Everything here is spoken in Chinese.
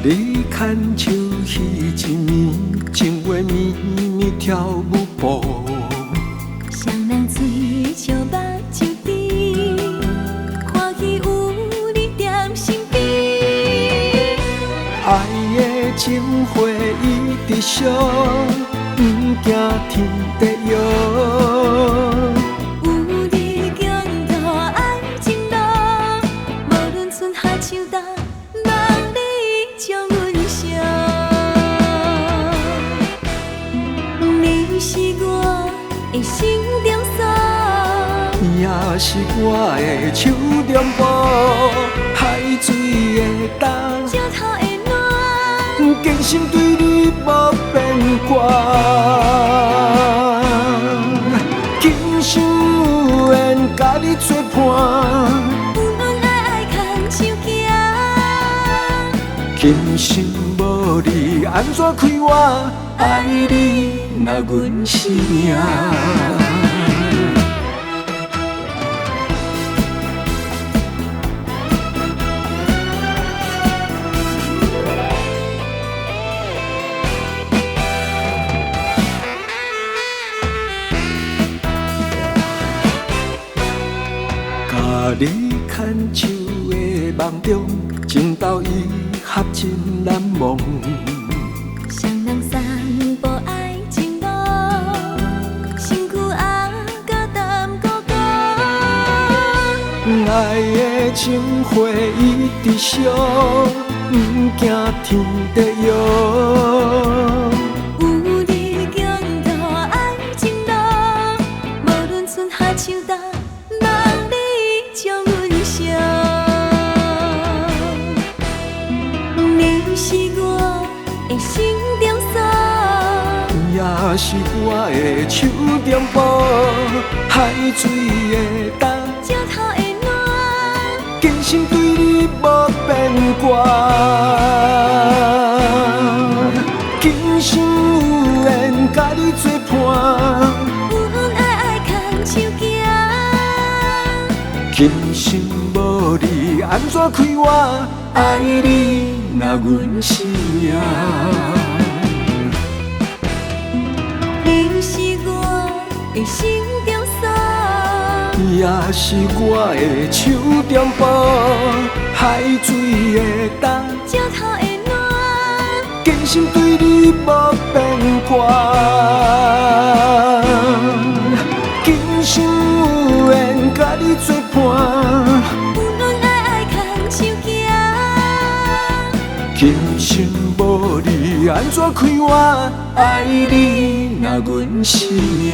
你牵手彼一暝，情话绵绵跳舞步。双人嘴笑目睭甜，看见有你踮身边。爱的情花一直烧，不惊天地摇。有你强度爱情路，无论春夏秋冬，望你将阮烧。你是我的心中锁，也是我的手中宝，海水的重，石头的暖，坚心对你无变卦。今生有缘甲你作伴，恩恩爱爱牵手行。今生无你安怎开我？爱你若阮是命。甲你牵手的梦中，情投意合真难忘。双人散步爱情路，身躯压甲淡孤孤。爱的情花一直烧，不惊天地摇。有你强度爱情路，无论春夏秋冬，望你将阮烧。你是我的心中锁，也是我的手中宝，海水的重，石头的暖，坚心对你无变卦。今生有缘甲你作伴，恩恩爱爱牵手行。今生无你安怎开我？爱你若阮是命。你是我的心中锁，也是我的手中宝，海水的重，石头的暖，坚心对你无变卦。今生有缘甲你作伴，恩恩爱爱牵手行。今生无你安怎开我？爱你若阮是命。